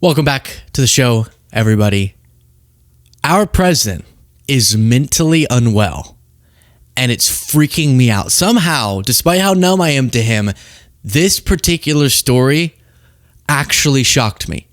Welcome back to the show, everybody. Our president is mentally unwell, and it's freaking me out. Somehow, despite how numb I am to him, this particular story actually shocked me.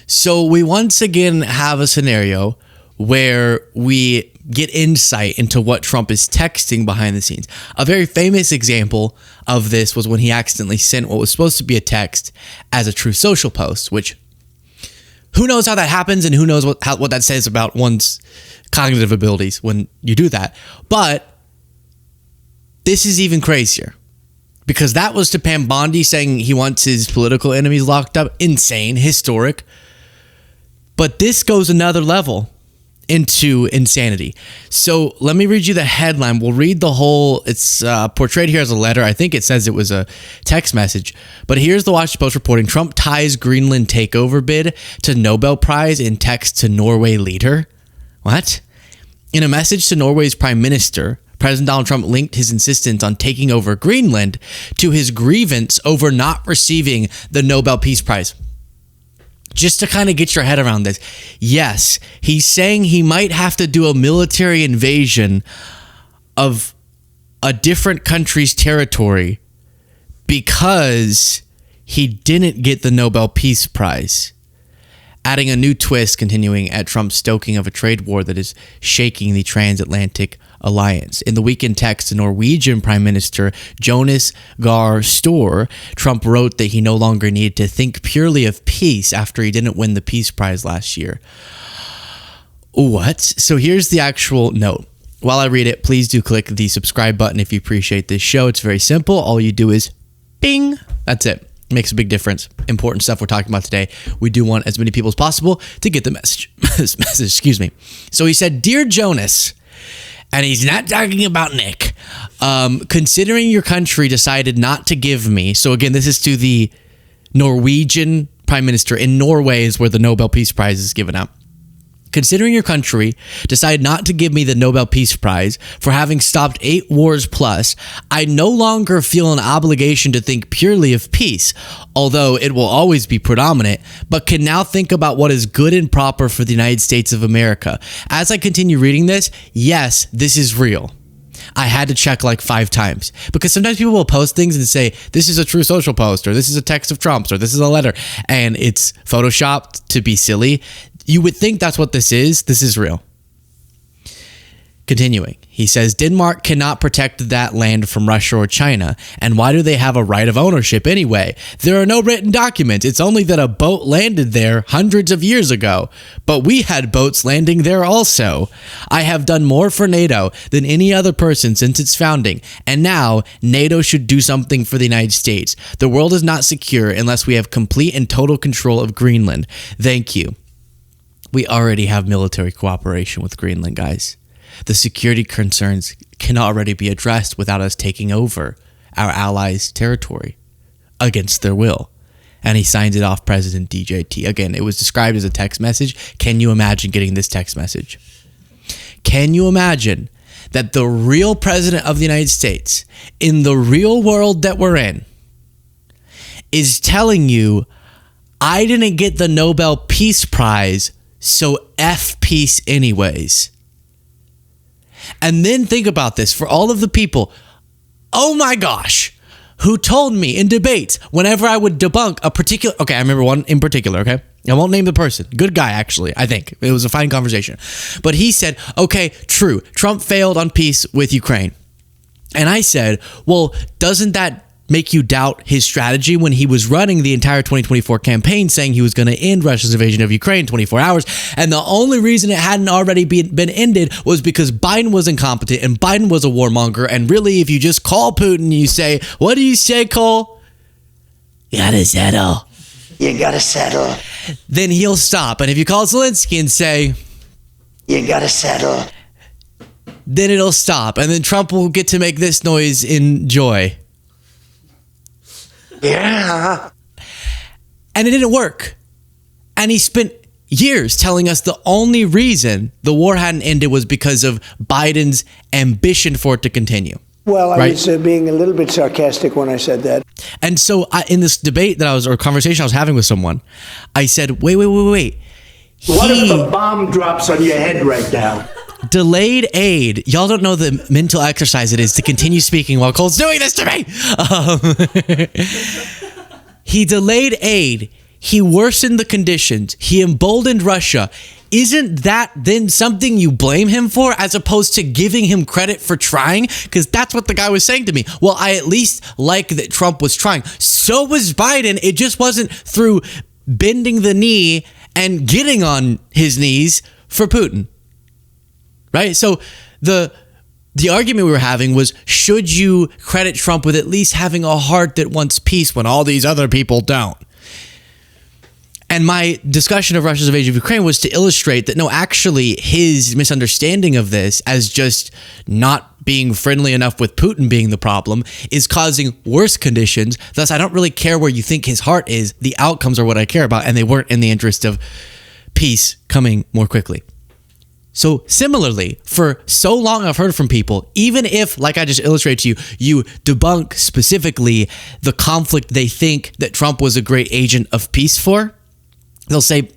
So we once again have a scenario where we get insight into what Trump is texting behind the scenes. A very famous example of this was when he accidentally sent what was supposed to be a text as a Truth Social post, which who knows how that happens and who knows what that says about one's cognitive abilities when you do that. But this is even crazier because that was to Pam Bondi saying he wants his political enemies locked up. Insane, historic. But this goes another level into insanity. So let me read you the headline. We'll read the whole. It's portrayed here as a letter. I think it says it was a text message. But here's the Washington Post reporting. Trump ties Greenland takeover bid to Nobel Prize in text to Norway leader. What? In a message to Norway's prime minister, President Donald Trump linked his insistence on taking over Greenland to his grievance over not receiving the Nobel Peace Prize. Just to kind of get your head around this. Yes, he's saying he might have to do a military invasion of a different country's territory because he didn't get the Nobel Peace Prize. Adding a new twist, continuing at Trump's stoking of a trade war that is shaking the transatlantic alliance. In the weekend text to Norwegian Prime Minister Jonas Gahr Store, Trump wrote that he no longer needed to think purely of peace after he didn't win the Peace Prize last year. What? So here's the actual note. While I read it, please do click the subscribe button if you appreciate this show. It's very simple. All you do is bing. That's it. Makes a big difference. Important stuff we're talking about today. We do want as many people as possible to get the message. Excuse me. So he said, "Dear Jonas," and he's not talking about Nick, "considering your country decided not to give me," so again, this is to the Norwegian prime minister. In Norway is where the Nobel Peace Prize is given out. "Considering your country decided not to give me the Nobel Peace Prize for having stopped 8 wars plus, I no longer feel an obligation to think purely of peace, although it will always be predominant, but can now think about what is good and proper for the United States of America." As I continue reading this, yes, this is real. I had to check like 5 times because sometimes people will post things and say, this is a Truth Social post, or this is a text of Trump's, or this is a letter, and it's photoshopped to be silly. You would think that's what this is. This is real. Continuing, he says, "Denmark cannot protect that land from Russia or China. And why do they have a right of ownership anyway? There are no written documents. It's only that a boat landed there hundreds of years ago. But we had boats landing there also. I have done more for NATO than any other person since its founding. And now NATO should do something for the United States. The world is not secure unless we have complete and total control of Greenland. Thank you." We already have military cooperation with Greenland, guys. The security concerns can already be addressed without us taking over our allies' territory against their will. And he signs it off, President DJT. Again, it was described as a text message. Can you imagine getting this text message? Can you imagine that the real president of the United States, in the real world that we're in, is telling you, I didn't get the Nobel Peace Prize, so F peace anyways. And then think about this for all of the people, oh my gosh, who told me in debates whenever I would debunk a particular, okay, I remember one in particular, okay? I won't name the person. Good guy, actually, I think. It was a fine conversation. But he said, okay, true, Trump failed on peace with Ukraine. And I said, well, doesn't that make you doubt his strategy when he was running the entire 2024 campaign saying he was going to end Russia's invasion of Ukraine in 24 hours. And the only reason it hadn't already been ended was because Biden was incompetent and Biden was a warmonger. And really, if you just call Putin, you say, what do you say, Cole? You gotta settle. You gotta settle. Then he'll stop. And if you call Zelensky and say, you gotta settle, then it'll stop. And then Trump will get to make this noise in joy. Yeah. And it didn't work. And he spent years telling us the only reason the war hadn't ended was because of Biden's ambition for it to continue. Well, I right? was being a little bit sarcastic when I said that. And so in this debate or conversation I was having with someone, I said, wait. What if a bomb drops on your head right now? Delayed aid. Y'all don't know the mental exercise it is to continue speaking while Cole's doing this to me. He delayed aid. He worsened the conditions. He emboldened Russia. Isn't that then something you blame him for as opposed to giving him credit for trying? Because that's what the guy was saying to me. Well, I at least like that Trump was trying. So was Biden. It just wasn't through bending the knee and getting on his knees for Putin. Right? So the argument we were having was, should you credit Trump with at least having a heart that wants peace when all these other people don't? And my discussion of Russia's invasion of Ukraine was to illustrate that no, actually his misunderstanding of this as just not being friendly enough with Putin being the problem is causing worse conditions. Thus, I don't really care where you think his heart is. The outcomes are what I care about, and they weren't in the interest of peace coming more quickly. So similarly, for so long I've heard from people, even if, like I just illustrated to you, you debunk specifically the conflict they think that Trump was a great agent of peace for, they'll say,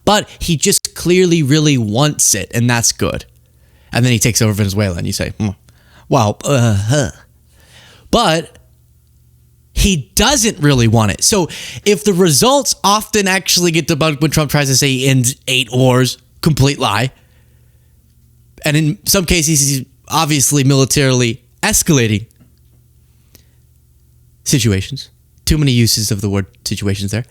but he just clearly really wants it, and that's good. And then he takes over Venezuela, and you say, but he doesn't really want it. So if the results often actually get debunked when Trump tries to say he ends 8 wars, complete lie. And in some cases, he's obviously militarily escalating situations. Too many uses of the word situations there.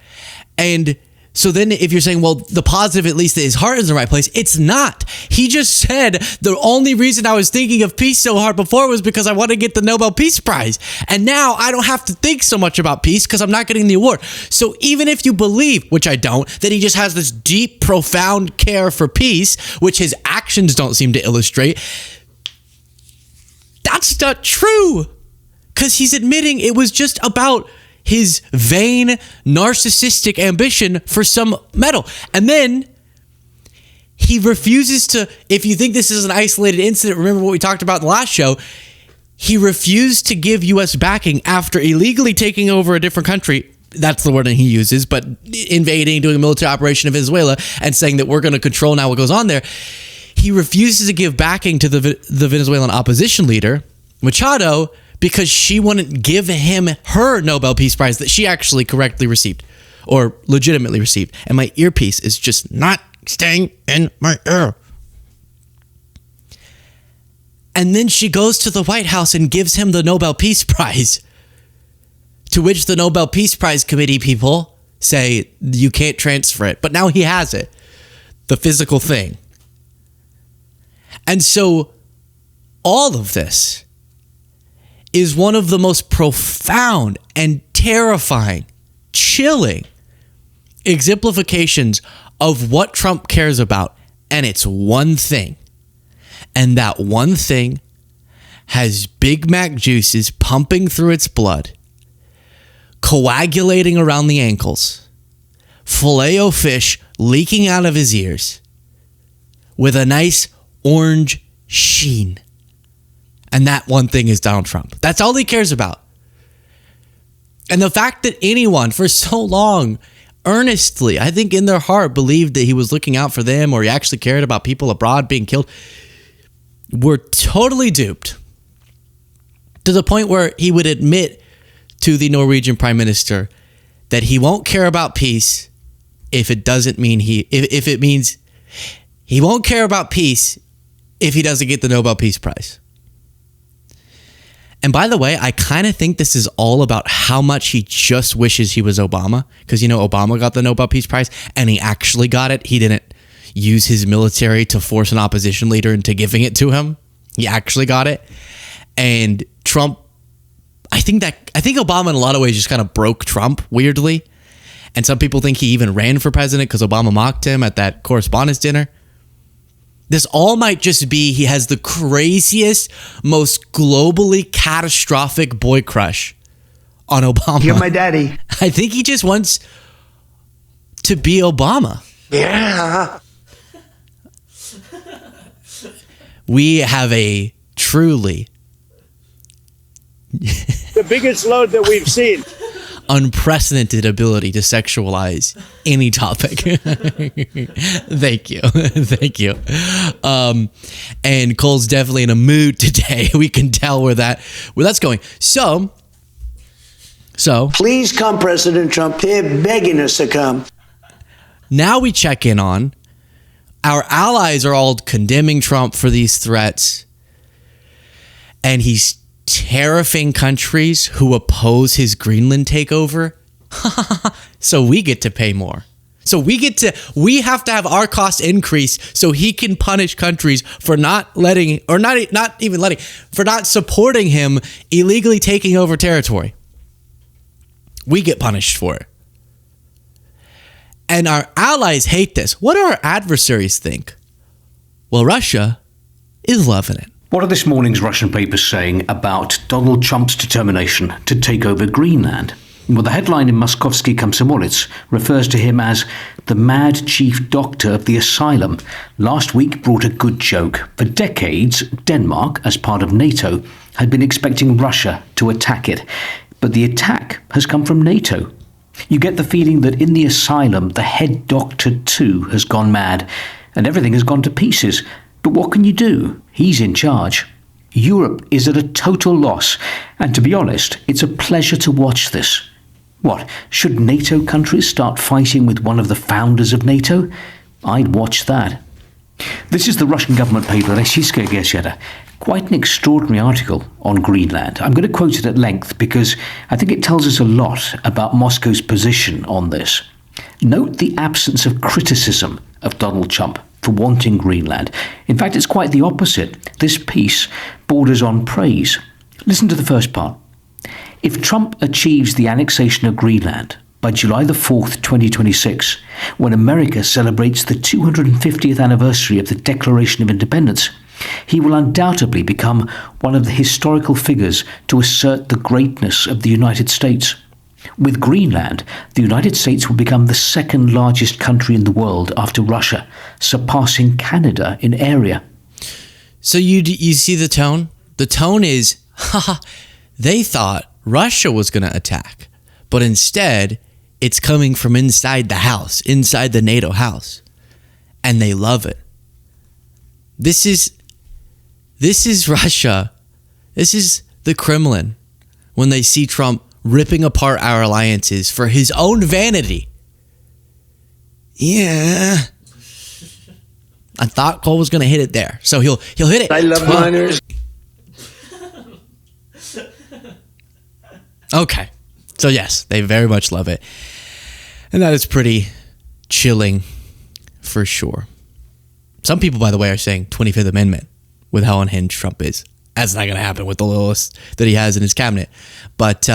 And so then if you're saying, well, the positive, at least that his heart is in the right place, it's not. He just said the only reason I was thinking of peace so hard before was because I want to get the Nobel Peace Prize. And now I don't have to think so much about peace because I'm not getting the award. So even if you believe, which I don't, that he just has this deep, profound care for peace, which his actions don't seem to illustrate, that's not true. Because he's admitting it was just about his vain, narcissistic ambition for some medal. And then he refuses to, if you think this is an isolated incident, remember what we talked about in the last show, he refused to give U.S. backing after illegally taking over a different country. That's the word that he uses, but invading, doing a military operation in Venezuela and saying that we're going to control now what goes on there. He refuses to give backing to the Venezuelan opposition leader, Machado, because she wouldn't give him her Nobel Peace Prize that she actually correctly received or legitimately received. And my earpiece is just not staying in my ear. And then she goes to the White House and gives him the Nobel Peace Prize, to which the Nobel Peace Prize committee people say, you can't transfer it. But now he has it, the physical thing. And so all of this is one of the most profound and terrifying, chilling exemplifications of what Trump cares about. And it's one thing. And that one thing has Big Mac juices pumping through its blood, coagulating around the ankles, Filet-O-Fish leaking out of his ears, with a nice orange sheen. And that one thing is Donald Trump. That's all he cares about. And the fact that anyone for so long, earnestly, I think in their heart, believed that he was looking out for them or he actually cared about people abroad being killed, were totally duped. To the point where he would admit to the Norwegian prime minister that he won't care about peace if it doesn't mean if it means he won't care about peace if he doesn't get the Nobel Peace Prize. And by the way, I kind of think this is all about how much he just wishes he was Obama. Because, you know, Obama got the Nobel Peace Prize and he actually got it. He didn't use his military to force an opposition leader into giving it to him. He actually got it. And Trump, I think Obama in a lot of ways just kind of broke Trump weirdly. And some people think he even ran for president because Obama mocked him at that correspondence dinner. This all might just be he has the craziest, most globally catastrophic boy crush on Obama. You're my daddy. I think he just wants to be Obama. Yeah. We have a truly The biggest load that we've seen. Unprecedented ability to sexualize any topic. Thank you. Thank you. And Cole's definitely in a mood today. We can tell where that's going. So Please come, President Trump. They're begging us to come. now we check in on our allies are all condemning Trump for these threats. And he's tariffing countries who oppose his Greenland takeover. So we get to pay more. So we have to have our costs increase so he can punish countries for not supporting him illegally taking over territory. We get punished for it. And our allies hate this. What do our adversaries think? Well, Russia is loving it. What are this morning's Russian papers saying about Donald Trump's determination to take over Greenland? Well, the headline in Moskovsky Komsomolets refers to him as the mad chief doctor of the asylum. Last week brought a good joke. For decades, Denmark, as part of NATO, had been expecting Russia to attack it. But the attack has come from NATO. You get the feeling that in the asylum, the head doctor too has gone mad, and everything has gone to pieces. But what can you do? He's in charge. Europe is at a total loss, and to be honest, it's a pleasure to watch this. What, should NATO countries start fighting with one of the founders of NATO? I'd watch that. This is the Russian government paper Rossiyskaya Gazeta. Quite an extraordinary article on Greenland. I'm going to quote it at length because I think it tells us a lot about Moscow's position on this. Note the absence of criticism of Donald Trump for wanting Greenland. In fact, it's quite the opposite. This piece borders on praise. Listen to the first part. If Trump achieves the annexation of Greenland by July the 4th, 2026, when America celebrates the 250th anniversary of the Declaration of Independence, he will undoubtedly become one of the historical figures to assert the greatness of the United States. With Greenland, the United States will become the second largest country in the world after Russia, surpassing Canada in area. So you see the tone? The tone is, they thought Russia was going to attack, but instead it's coming from inside the house, inside the NATO house, and they love it. This is Russia. This is the Kremlin when they see Trump ripping apart our alliances for his own vanity. Yeah. I thought Cole was going to hit it there. So he'll hit it. I love minors. Okay. So yes, they very much love it. And that is pretty chilling for sure. Some people, by the way, are saying 25th Amendment with how unhinged Trump is. That's not going to happen with the list that he has in his cabinet. But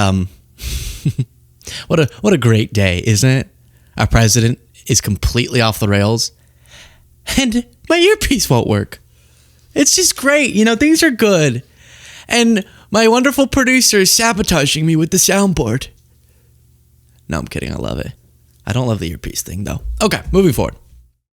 what a great day, isn't it? Our president is completely off the rails. And my earpiece won't work. It's just great. You know, things are good. And my wonderful producer is sabotaging me with the soundboard. No, I'm kidding. I love it. I don't love the earpiece thing, though. Okay, moving forward.